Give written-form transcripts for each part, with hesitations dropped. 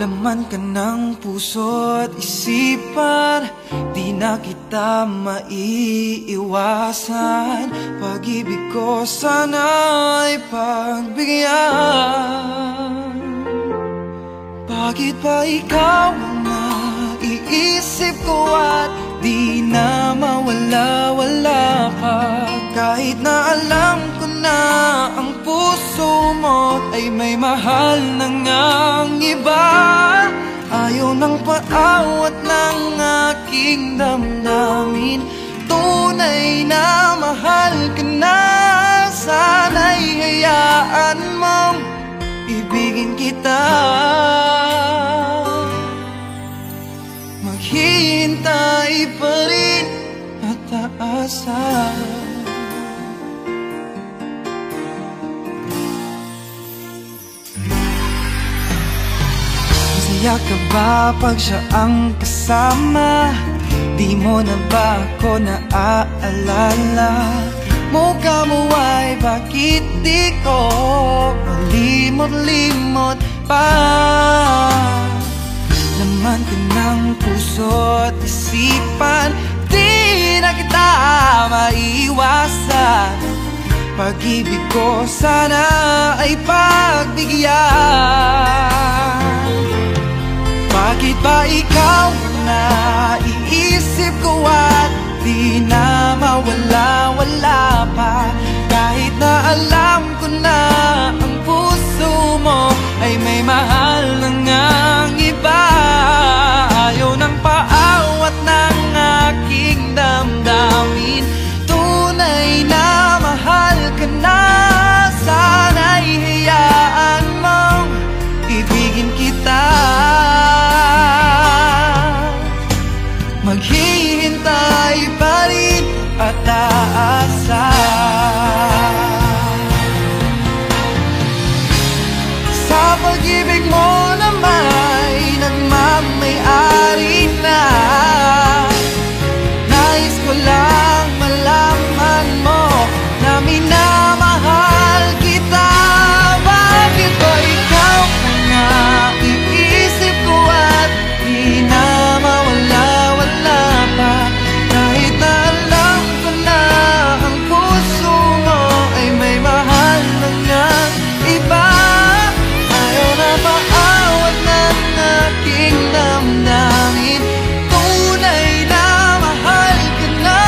Laman ka ng puso't isipan, di na kita maiiwasan. Pag-ibig ko sana'y pagbigyan. Bakit ba ikaw ang naiisip ko at di na mawala-wala ka? Kahit na alam ko na ang puso mo ay may mahal na ngang iba. Ayaw ng paawat ng aking damdamin, tunay na mahal ka na. Sana'y hayaan mong ibigin kita. Maghihintay pa rin at aasa. Masaya ka ba pag siya ang kasama? Di mo na ba ako naaalala? Mukha mo ay bakit di ko malimot-limot pa? Laman ka ng puso't isipan, di na kita maiwasan. Pag-ibig ko sana ay pagbigyan. Bakit ba ikaw na iisip ko at di na mawala-wala pa? Kahit na alam ko na ang puso mo ay may mahal na ngang iba. Ayaw ng paawat ng aking damdamin, tunay na mahal ka na. Sana'y hayaan mong ibigin kita. Maghihintay pa rin at aasa. Sa pag-ibig mo na may nagmamay-ari na, nais ko lang malaman mo na minamahal kita. Bakit ba ikaw na iisip ko at di na mawala-wala pa? Kahit na alam ko na ang puso mo ay may mahal na ngang iba. Ayaw na paawat ng aking damdamin, tunay na mahal ka na.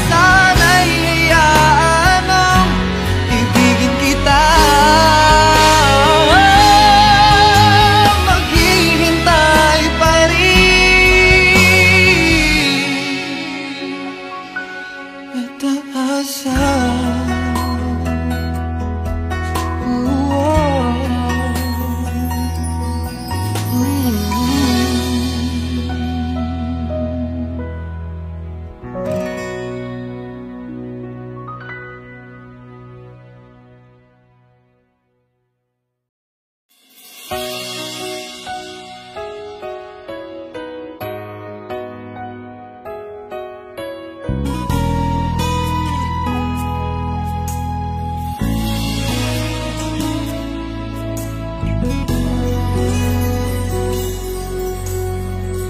Sana'y hayaan mong ibigin kita. Maghihintay pa rin at aasa.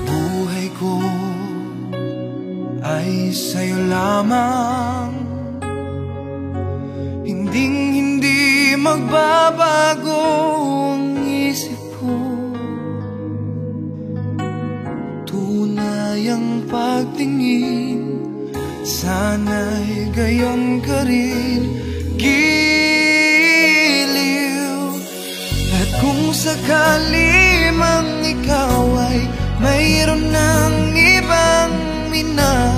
Buhay ko ay sa'yo lamang, hinding-hindi magbabago ang isip ko. Tunay ang pagtingin, sana'y gayon ka rin, giliw. At kung sakali mang ikaw ay mayroon ng ibang minamahal,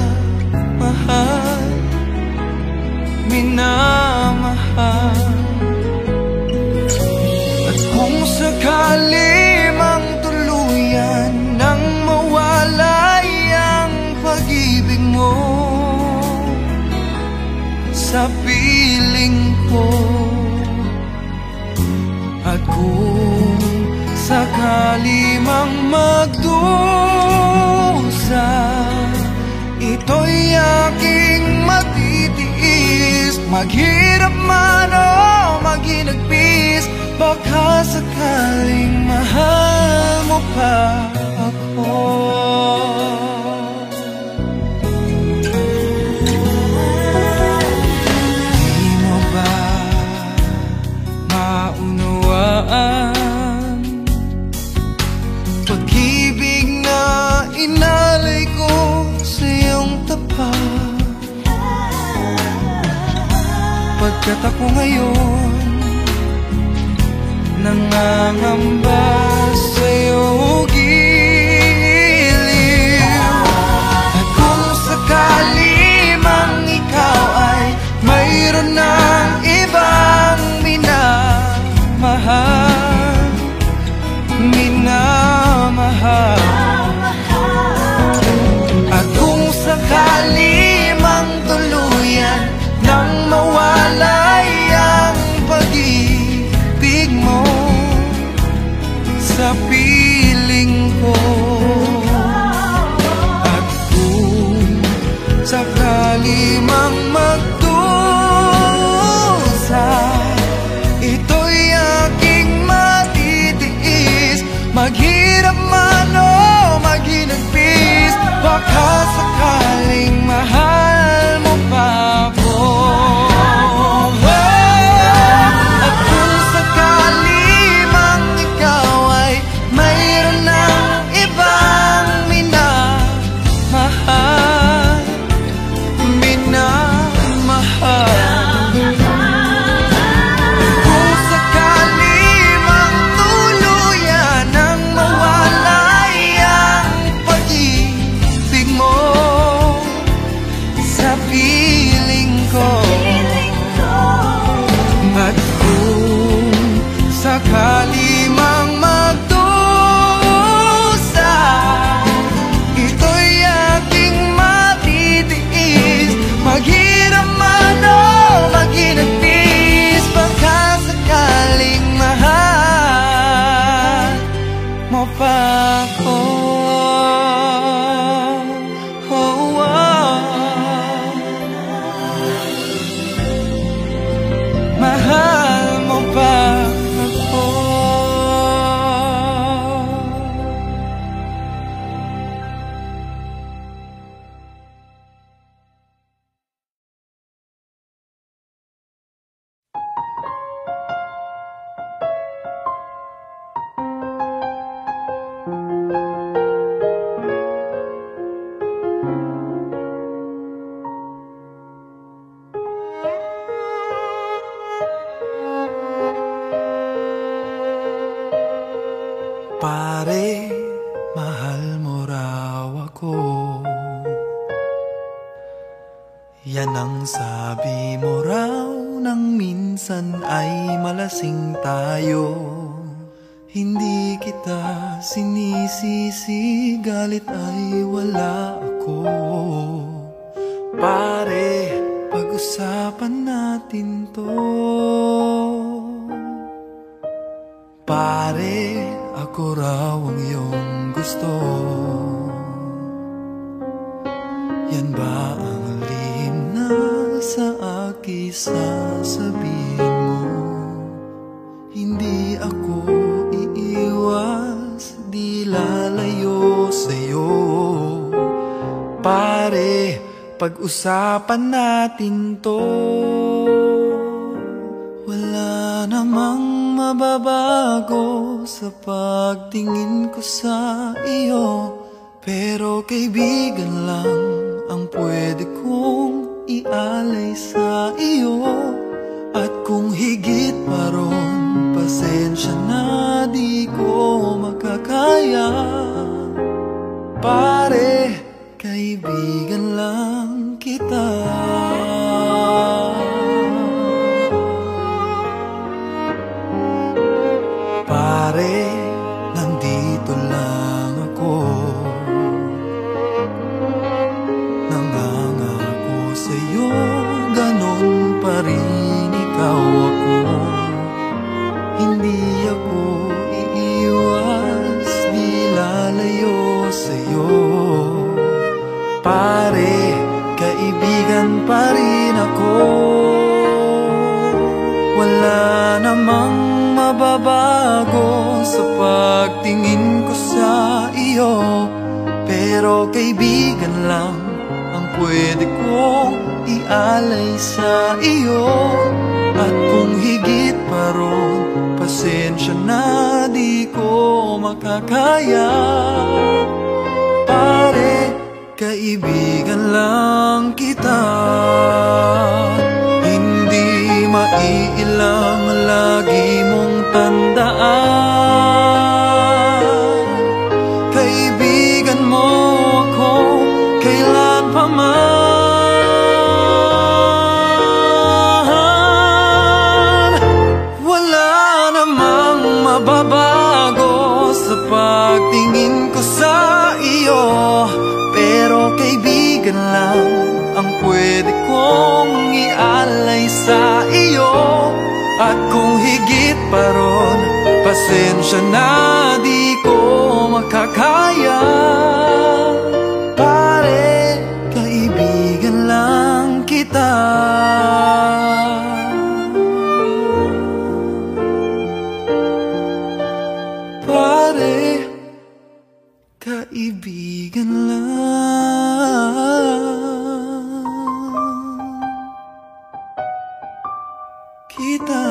at kung sakali mang tuluyan nang mawala ang pag-ibig mo sa piling ko, at kung sakali mang magdusa, ito'y aking matitiis. Maghirap man o maghinagpis, baka sakaling mahal mo pa ako. Di mo ba maunawaan pag-ibig na inalay ko sa iyong tapat? Pagkat ako ngayon nangangamba sa iyong giliw. At kung sakali mang ikaw ay mayroon ng ibang minamahal, minamahal. At kung sakali mang tuluyan nang mawalay ang pag-ibig mo sa piling ko, at kung sakali mang magdusa, ito'y aking matitiis. Maghirap man o maghinagpis, baka sakaling mahal mo pa ako. At kung sakali mang ikaw ay mayroon ng ibang minamahal, minamahal. Kung sakali mang tuluyan nang mawalay ang pag-ibig mo sa piling ko, at kung sakali mang magdusa, ito'y aking matitiis. Maghirap man o maghinagpis, baka sakaling mahal mo pa ako. Oh, oh. Mahal mo pa ako. Pare, mahal mo raw ako. Yan ang sabi mo raw nang minsan ay malasing tayo. Hindi kita sinisisi, galit ay wala ako. Pare, pag-usapan natin to. Pare, ako raw ang iyong gusto. Yan ba ang lihim na sa akin sasabihin mo? Hindi ako iiwas, di lalayo sa'yo. Pare, pag-usapan natin to. Wala namang mababago sa pagtingin ko sa iyo, pero kaibigan lang ang pwede kong ialay sa iyo. At kung higit pa ron, pasensya na, di ko makakaya. Pare, kaibigan lang kita. Pare, nandito lang ako, nangangako sa'yo, ganon pa rin ikaw ako. Hindi ako iiwas, di lalayo sa'yo. Pare, kaibigan pa rin ako. Wala namang mababa mababago sa pagtingin ko sa iyo, pero kaibigan lang ang pwede kong ialay sa iyo. At kung higit pa ron, pasensya na di ko makakaya. Pare, kaibigan lang kita, hindi maiilang lagi mong tandaan. Kaibigan mo ako kailan pa man. Wala namang mababago sa pagtingin ko sa iyo, pero kaibigan lang ang pwede kong ialay sa iyo. At kung higit pa ron, pasensya na di ko makakaya. Pare, kaibigan lang kita. Pare, kaibigan lang kita.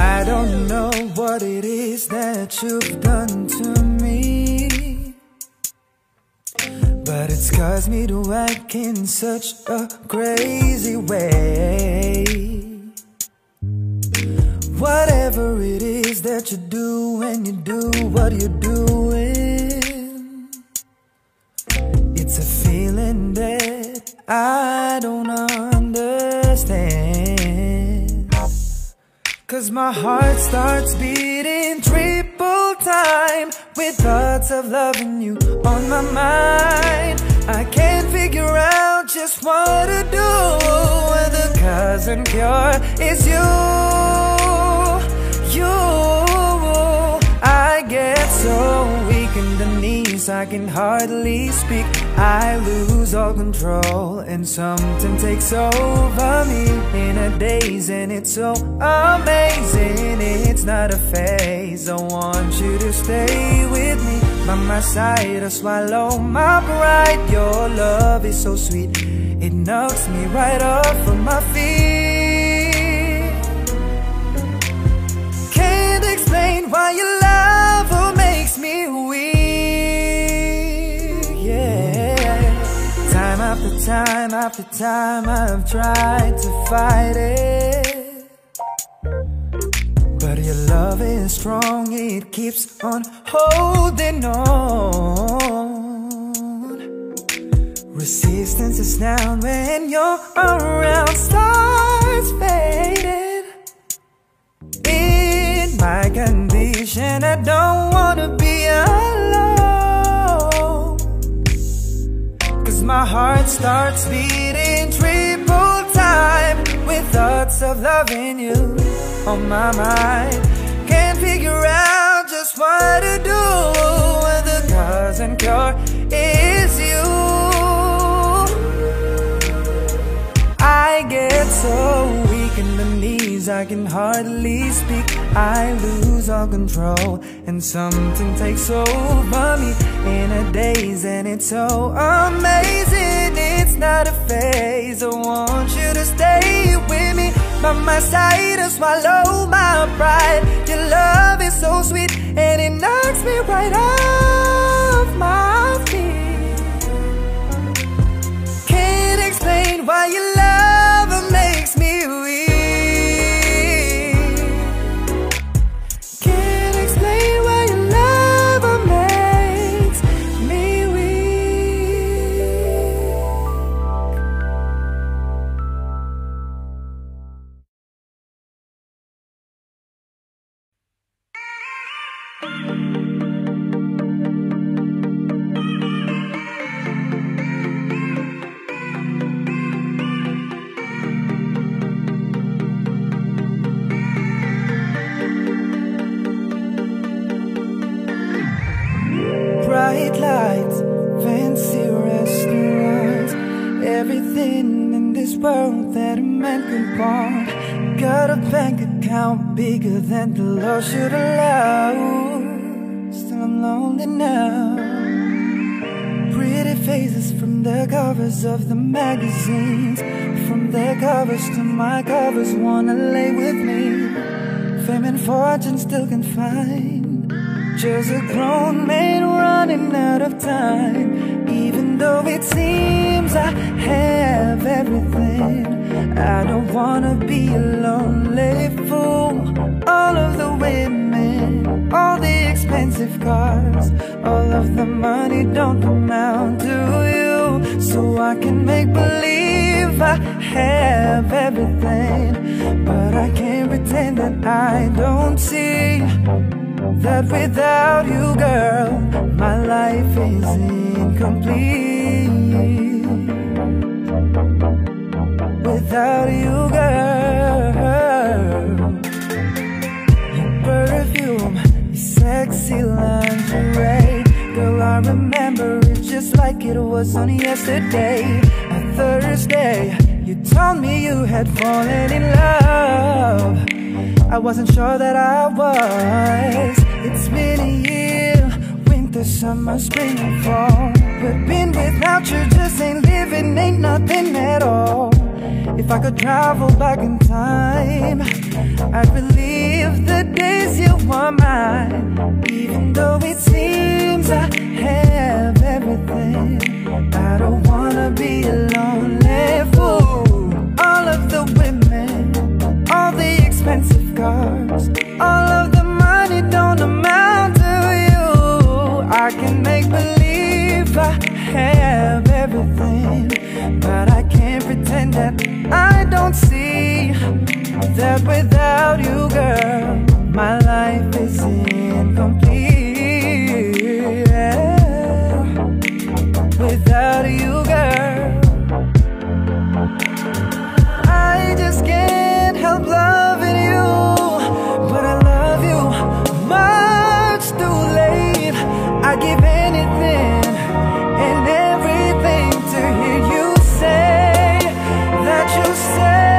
I don't know what it is that you've done to me, but it's caused me to act in such a crazy way. Whatever it is that you do when you do what you're doing, it's a feeling that I don't understand. 'Cause my heart starts beating triple time with thoughts of loving you on my mind. I can't figure out just what to do. The cause and cure is you. I get so weak in the knees, I can hardly speak. I lose all control and something takes over me in a daze, and it's so amazing. It's not a phase. I want you to stay with me by my side or swallow my pride. Your love is so sweet, it knocks me right off of my feet. Can't explain why your love makes me weak, yeah. Time after time after time I've tried to fight it, but your love is strong, it keeps on holding on. Resistance is down when you're around, starts fading. In my condition, I don't wanna be alone, 'cause my heart starts beating triple time with thoughts of loving you on my mind. Can't figure out just what to do. The cause and cure is you. I get so weak in the knees, I can hardly speak. I lose all control and something takes over me in a daze, and it's so amazing. It's not a phase. I want you to stay with me by my side and swallow my pride. Your love is so sweet and it knocks me right off my feet. Can't explain why your love makes me weak. Can't explain why your love makes me weak. world that a man could want. Got a bank account bigger than the law should allow. Still I'm lonely now. Pretty faces from the covers of the magazines, from their covers to my covers, wanna lay with me. Fame and fortune still can find just a grown man running out of time. Even though it seems I have everything, I don't wanna be a lonely fool. All of the women, all the expensive cars, all of the money don't amount to you. So I can make believe I have everything, but I can't pretend that I don't see that without you, girl, my life is incomplete. Without you, girl, your perfume, your sexy lingerie, girl, I remember it just like it was on yesterday. A Thursday, you told me you had fallen in love. I wasn't sure that I was. It's been a year, winter, summer, spring and fall, but being without you just ain't living, ain't nothing at all. If I could travel back in time, I'd relive the days you were mine. Even though it seems I have everything, I don't wanna be a lonely fool. All of the women, all the expensive cars, all of the money don't amount to you. I can make believe I have everything, but I can't pretend that I don't see that without you, girl, my life is incomplete. Yeah. Without you, girl, I just can't help loving you, but I love you much too late. I give anything and everything to hear you say that you say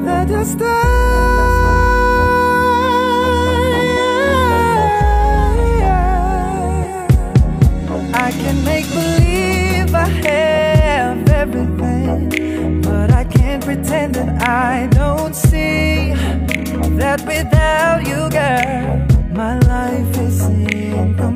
that you stay. I can make believe I have everything, but I can't pretend that I don't see that without you, girl, my life is incomplete.